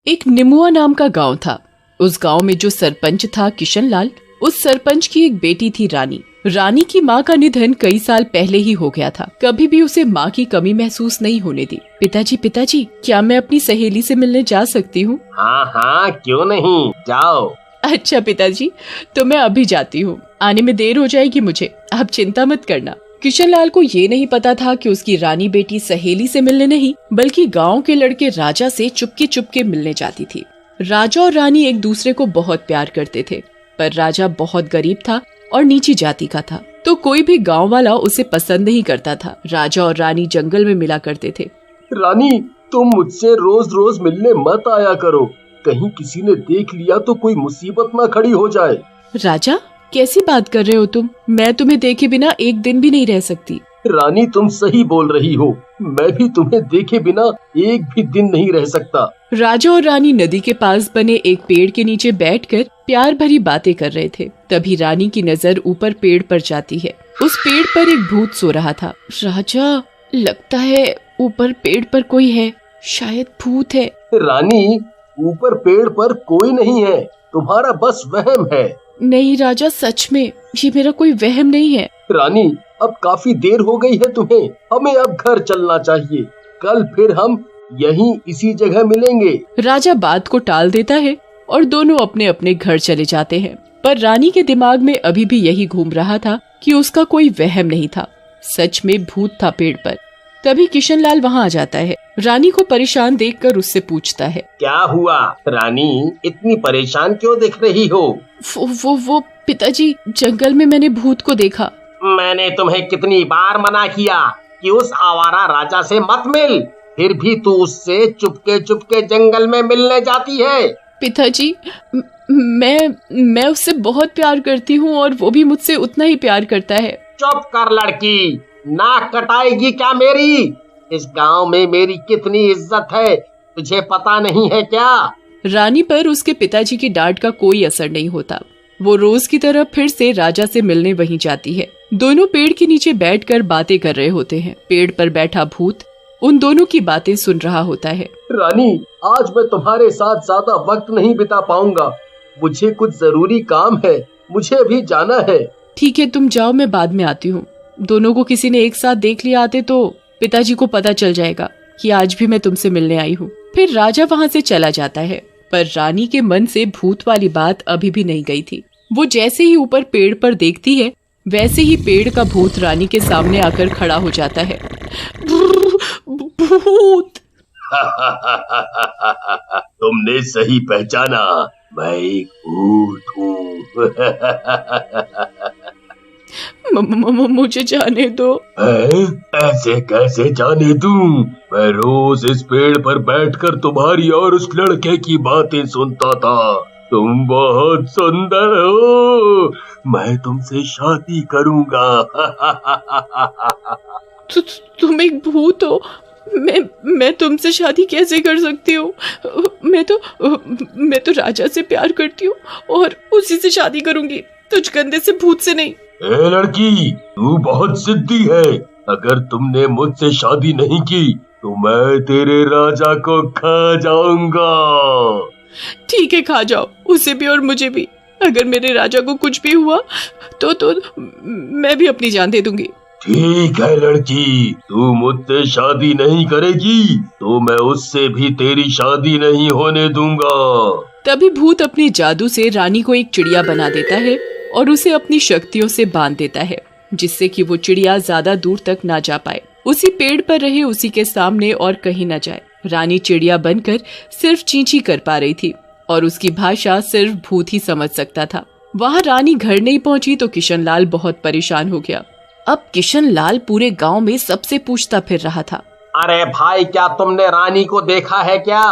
एक निमुआ नाम का गांव था। उस गांव में जो सरपंच था किशन लाल, उस सरपंच की एक बेटी थी रानी। रानी की माँ का निधन कई साल पहले ही हो गया था। कभी भी उसे माँ की कमी महसूस नहीं होने दी। पिताजी, क्या मैं अपनी सहेली से मिलने जा सकती हूँ? हाँ हाँ, क्यों नहीं, जाओ। अच्छा पिताजी, तो मैं अभी जाती हूँ, आने में देर हो जाएगी मुझे, आप चिंता मत करना। किशन लाल को ये नहीं पता था कि उसकी रानी बेटी सहेली से मिलने नहीं बल्कि गांव के लड़के राजा से चुपके चुपके मिलने जाती थी। राजा और रानी एक दूसरे को बहुत प्यार करते थे, पर राजा बहुत गरीब था और नीची जाति का था, तो कोई भी गांव वाला उसे पसंद नहीं करता था। राजा और रानी जंगल में मिला करते थे। रानी, तुम मुझसे रोज रोज मिलने मत आया करो, कहीं किसी ने देख लिया तो कोई मुसीबत ना खड़ी हो जाए। राजा, कैसी बात कर रहे हो तुम? मैं तुम्हें देखे बिना एक दिन भी नहीं रह सकती। रानी, तुम सही बोल रही हो, मैं भी तुम्हें देखे बिना एक भी दिन नहीं रह सकता। राजा और रानी नदी के पास बने एक पेड़ के नीचे बैठकर प्यार भरी बातें कर रहे थे। तभी रानी की नजर ऊपर पेड़ पर जाती है। उस पेड़ पर एक भूत सो रहा था। राजा, लगता है ऊपर पेड़ पर कोई है, शायद भूत है। रानी, ऊपर पेड़ पर कोई नहीं है, तुम्हारा बस वहम है। नहीं राजा, सच में ये मेरा कोई वहम नहीं है। रानी, अब काफी देर हो गई है तुम्हें, हमें अब घर चलना चाहिए। कल फिर हम यहीं इसी जगह मिलेंगे। राजा बात को टाल देता है और दोनों अपने अपने घर चले जाते हैं। पर रानी के दिमाग में अभी भी यही घूम रहा था कि उसका कोई वहम नहीं था, सच में भूत था पेड़ पर। तभी किशन लाल वहाँ आ जाता है। रानी को परेशान देखकर उससे पूछता है, क्या हुआ रानी, इतनी परेशान क्यों दिख रही हो? वो पिताजी, जंगल में मैंने भूत को देखा। मैंने तुम्हें कितनी बार मना किया कि उस आवारा राजा से मत मिल, फिर भी तू उससे चुपके चुपके जंगल में मिलने जाती है। पिताजी, मैं उससे बहुत प्यार करती हूँ और वो भी मुझसे उतना ही प्यार करता है। चुप कर लड़की, नाक कटाएगी क्या मेरी? इस गांव में मेरी कितनी इज्जत है, तुझे पता नहीं है क्या? रानी पर उसके पिताजी की डांट का कोई असर नहीं होता। वो रोज की तरह फिर से राजा से मिलने वहीं जाती है। दोनों पेड़ के नीचे बैठकर बातें कर रहे होते हैं। पेड़ पर बैठा भूत उन दोनों की बातें सुन रहा होता है। रानी, आज मैं तुम्हारे साथ ज्यादा वक्त नहीं बिता पाऊंगा, मुझे कुछ जरूरी काम है, मुझे अभी जाना है। ठीक है, तुम जाओ, मैं बाद में आती हूँ। दोनों को किसी ने एक साथ देख लिया आते तो पिताजी को पता चल जाएगा कि आज भी मैं तुमसे मिलने आई हूँ। फिर राजा वहाँ से चला जाता है, पर रानी के मन से भूत वाली बात अभी भी नहीं गई थी। वो जैसे ही ऊपर पेड़ पर देखती है, वैसे ही पेड़ का भूत रानी के सामने आकर खड़ा हो जाता है। भूत! तुमने सही पहचाना, मैं एक भूत हूँ। मुझे जाने दो। ऐसे कैसे जाने दूं? मैं रोज इस पेड़ पर बैठकर तुम्हारी और उस लड़के की बातें सुनता था। तुम बहुत सुंदर हो, मैं तुमसे शादी करूंगा। तुम एक भूत हो, मैं तुमसे शादी कैसे कर सकती हूँ? मैं तो राजा से प्यार करती हूँ और उसी से शादी करूंगी, तुझ गंदे से भूत से नहीं। ए लड़की, तू बहुत जिद्दी है, अगर तुमने मुझसे शादी नहीं की तो मैं तेरे राजा को खा जाऊंगा। ठीक है, खा जाओ, उसे भी और मुझे भी। अगर मेरे राजा को कुछ भी हुआ तो मैं भी अपनी जान दे दूंगी। ठीक है लड़की, तू मुझसे शादी नहीं करेगी तो मैं उससे भी तेरी शादी नहीं होने दूंगा। तभी भूत अपने जादू से रानी को एक चिड़िया बना देता है और उसे अपनी शक्तियों से बांध देता है, जिससे कि वो चिड़िया ज्यादा दूर तक ना जा पाए, उसी पेड़ पर रहे, उसी के सामने और कहीं न जाए। रानी चिड़िया बनकर सिर्फ चींची कर पा रही थी और उसकी भाषा सिर्फ भूत ही समझ सकता था। वहाँ रानी घर नहीं पहुँची तो किशन लाल बहुत परेशान हो गया। अब किशन लाल पूरे गांव में सबसे पूछता फिर रहा था। अरे भाई, क्या तुमने रानी को देखा है क्या?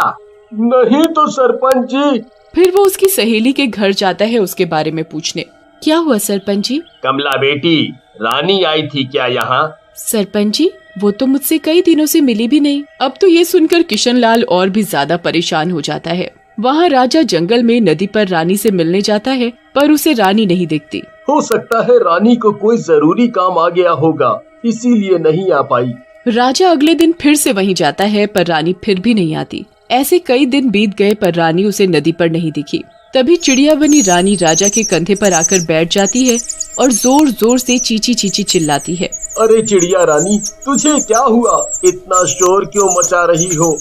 नहीं तो सरपंच जी। फिर वो उसकी सहेली के घर जाता है उसके बारे में पूछने। क्या हुआ सरपंच जी? कमला बेटी, रानी आई थी क्या यहाँ? सरपंच जी, वो तो मुझसे कई दिनों से मिली भी नहीं। अब तो ये सुनकर किशन लाल और भी ज्यादा परेशान हो जाता है। वहाँ राजा जंगल में नदी पर रानी से मिलने जाता है, पर उसे रानी नहीं दिखती। हो सकता है रानी को कोई जरूरी काम आ गया होगा, इसीलिए नहीं आ पाई। राजा अगले दिन फिर से वहीं जाता है, पर रानी फिर भी नहीं आती। ऐसे कई दिन बीत गए पर रानी उसे नदी पर नहीं दिखी। तभी चिड़िया बनी रानी राजा के कंधे पर आकर बैठ जाती है और जोर जोर से चींची चींची चिल्लाती है। अरे चिड़िया रानी, तुझे क्या हुआ? इतना शोर क्यों मचा रही हो?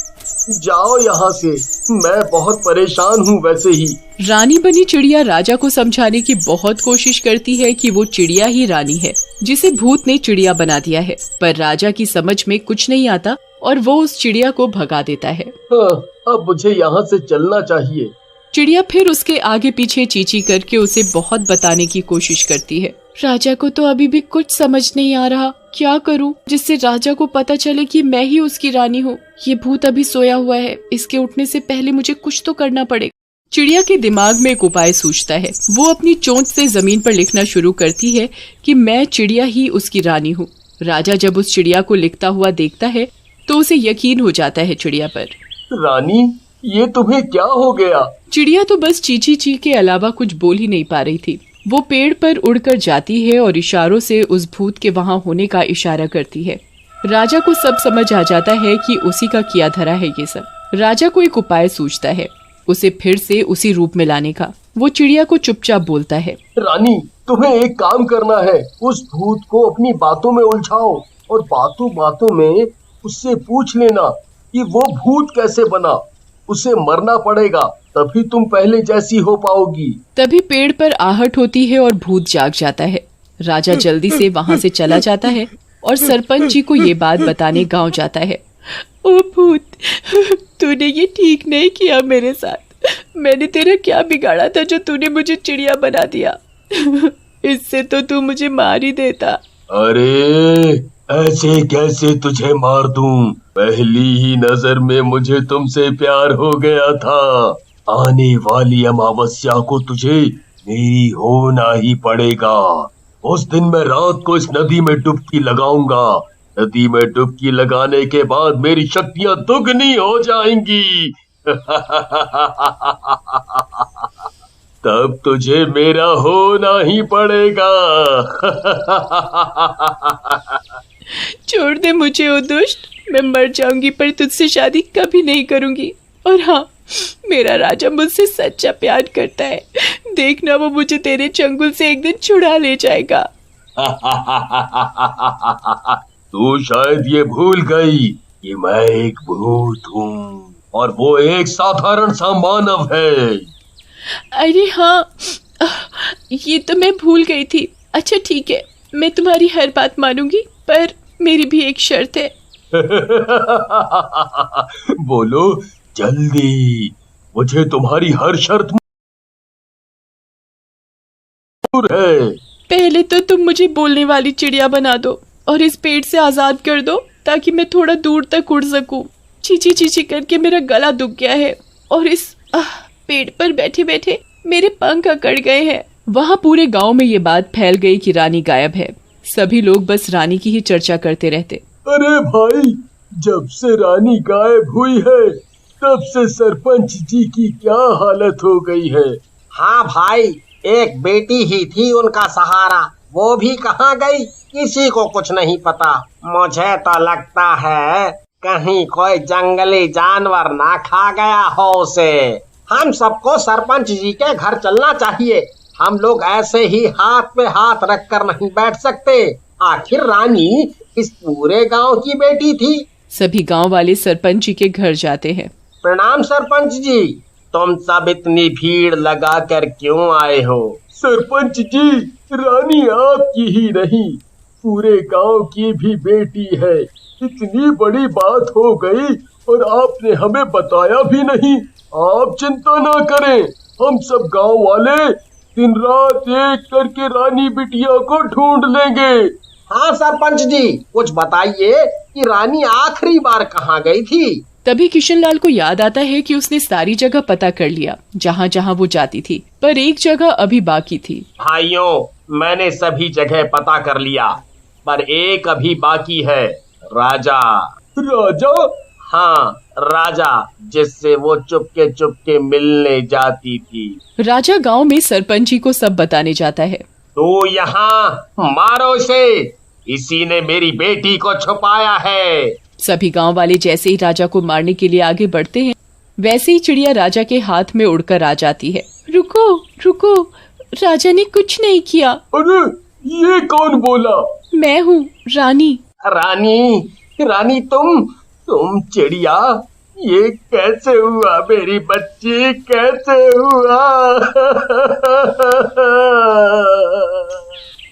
जाओ यहाँ से, मैं बहुत परेशान हूँ वैसे ही। रानी बनी चिड़िया राजा को समझाने की बहुत कोशिश करती है कि वो चिड़िया ही रानी है जिसे भूत ने चिड़िया बना दिया है, पर राजा की समझ में कुछ नहीं आता और वो उस चिड़िया को भगा देता है। हाँ, अब मुझे यहाँ से चलना चाहिए। चिड़िया फिर उसके आगे पीछे चींची करके उसे बहुत बताने की कोशिश करती है। राजा को तो अभी भी कुछ समझ नहीं आ रहा, क्या करूं जिससे राजा को पता चले कि मैं ही उसकी रानी हूँ। ये भूत अभी सोया हुआ है, इसके उठने से पहले मुझे कुछ तो करना पड़ेगा। चिड़िया के दिमाग में एक उपाय सूझता है। वो अपनी चोंच से जमीन पर लिखना शुरू करती है कि मैं चिड़िया ही उसकी रानी हूँ। राजा जब उस चिड़िया को लिखता हुआ देखता है तो उसे यकीन हो जाता है चिड़िया पर। रानी, ये तुम्हें क्या हो गया? चिड़िया तो बस चींची ची के अलावा कुछ बोल ही नहीं पा रही थी। वो पेड़ पर उड़कर जाती है और इशारों से उस भूत के वहां होने का इशारा करती है। राजा को सब समझ आ जाता है कि उसी का किया धरा है ये सब। राजा को एक उपाय सूझता है, उसे फिर से उसी रूप में लाने का। वो चिड़िया को चुपचाप बोलता है, रानी, तुम्हें एक काम करना है। उस भूत को अपनी बातों में उलझाओ और बातों बातों में उससे पूछ लेना कि वो भूत कैसे बना। उसे मरना पड़ेगा, तभी तुम पहले जैसी हो पाओगी। तभी पेड़ पर आहट होती है और भूत जाग जाता है। राजा जल्दी से वहाँ से चला जाता है और सरपंच जी को ये बात बताने गांव जाता है। ओ भूत, तूने ये ठीक नहीं किया मेरे साथ। मैंने तेरा क्या बिगाड़ा था जो तूने मुझे चिड़िया बना दिया? इससे तो तू मुझे मार ही देता। अरे, ऐसे कैसे तुझे मार दूं? पहली ही नजर में मुझे तुमसे प्यार हो गया था। आने वाली अमावस्या को तुझे मेरी होना ही पड़ेगा। उस दिन मैं रात को इस नदी में डुबकी लगाऊंगा। नदी में डुबकी लगाने के बाद मेरी शक्तियां दुगनी हो जाएंगी। तब तुझे मेरा होना ही पड़ेगा। छोड़ दे मुझे ओ दुष्ट, मैं मर जाऊंगी पर तुझसे शादी कभी नहीं करूंगी। और हाँ, मेरा राजा मुझसे सच्चा प्यार करता है। देखना, वो मुझे तेरे चंगुल से एक दिन छुड़ा ले जाएगा। तू शायद ये भूल गई कि मैं एक भूत हूँ और वो एक साधारण सा मानव है। अरे हाँ, ये तो मैं भूल गई थी। अच्छा ठीक है, मैं तुम्हारी हर बात मानूंगी, पर मेरी भी एक शर्त है। बोलो जल्दी, मुझे तुम्हारी हर शर्त मंजूर है। पहले तो तुम मुझे बोलने वाली चिड़िया बना दो और इस पेड़ से आजाद कर दो ताकि मैं थोड़ा दूर तक उड़ सकूं। चींची चींची करके मेरा गला दुख गया है और इस पेड़ पर बैठे बैठे मेरे पंख अकड़ गए हैं। वहाँ पूरे गांव में ये बात फैल गई कि रानी गायब है। सभी लोग बस रानी की ही चर्चा करते रहते। अरे भाई, जब से रानी गायब हुई है तब से सरपंच जी की क्या हालत हो गई है। हाँ भाई, एक बेटी ही थी उनका सहारा, वो भी कहाँ गई किसी को कुछ नहीं पता। मुझे तो लगता है कहीं कोई जंगली जानवर ना खा गया हो उसे। हम सबको सरपंच जी के घर चलना चाहिए। हम लोग ऐसे ही हाथ पे हाथ रख कर नहीं बैठ सकते। आखिर रानी इस पूरे गांव की बेटी थी। सभी गांव वाले सरपंच जी के घर जाते हैं। प्रणाम सरपंच जी, तुम सब इतनी भीड़ लगा कर क्यों आए हो? सरपंच जी, रानी आपकी ही नहीं, पूरे गांव की भी बेटी है। इतनी बड़ी बात हो गई और आपने हमें बताया भी नहीं। आप चिंता ना करें, हम सब गांव वाले दिन रात एक करके रानी बिटिया को ढूंढ लेंगे। हाँ सरपंच जी, कुछ बताइए कि रानी आखिरी बार कहाँ गई थी? तभी किशनलाल को याद आता है कि उसने सारी जगह पता कर लिया जहाँ जहाँ वो जाती थी, पर एक जगह अभी बाकी थी। भाइयों, मैंने सभी जगह पता कर लिया, पर एक अभी बाकी है। राजा। राजा? हाँ, राजा, जिससे वो चुपके मिलने जाती थी। राजा गांव में सरपंच जी को सब बताने जाता है। तो यहाँ मारो इसे, इसी ने मेरी बेटी को छुपाया है। सभी गांव वाले जैसे ही राजा को मारने के लिए आगे बढ़ते हैं, वैसे ही चिड़िया राजा के हाथ में उड़कर आ जाती है। रुको रुको, राजा ने कुछ नहीं किया। अरे ये कौन बोला? मैं हूँ रानी। रानी? रानी तुम चिड़िया? ये कैसे हुआ मेरी बच्ची, कैसे हुआ?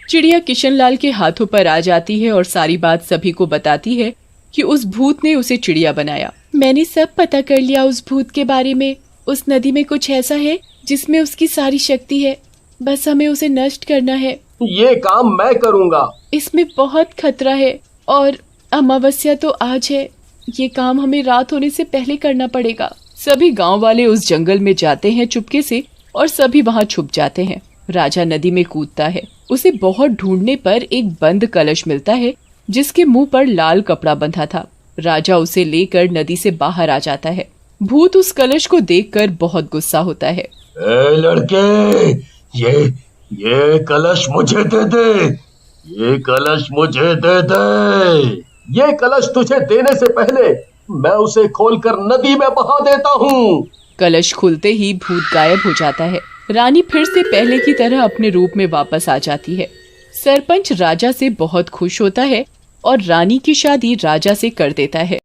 चिड़िया किशनलाल के हाथों पर आ जाती है और सारी बात सभी को बताती है कि उस भूत ने उसे चिड़िया बनाया। मैंने सब पता कर लिया उस भूत के बारे में। उस नदी में कुछ ऐसा है जिसमें उसकी सारी शक्ति है, बस हमें उसे नष्ट करना है। ये काम मैं करूँगा। इसमें बहुत खतरा है और अमावस्या तो आज है। ये काम हमें रात होने से पहले करना पड़ेगा। सभी गांव वाले उस जंगल में जाते हैं चुपके से और सभी वहां छुप जाते हैं। राजा नदी में कूदता है। उसे बहुत ढूंढने पर एक बंद कलश मिलता है जिसके मुंह पर लाल कपड़ा बंधा था। राजा उसे लेकर नदी से बाहर आ जाता है। भूत उस कलश को देखकर बहुत गुस्सा होता है। ए लड़के, ये कलश मुझे दे दे, ये कलश मुझे दे दे। ये कलश तुझे देने से पहले मैं उसे खोलकर नदी में बहा देता हूँ। कलश खुलते ही भूत गायब हो जाता है। रानी फिर से पहले की तरह अपने रूप में वापस आ जाती है। सरपंच राजा से बहुत खुश होता है और रानी की शादी राजा से कर देता है।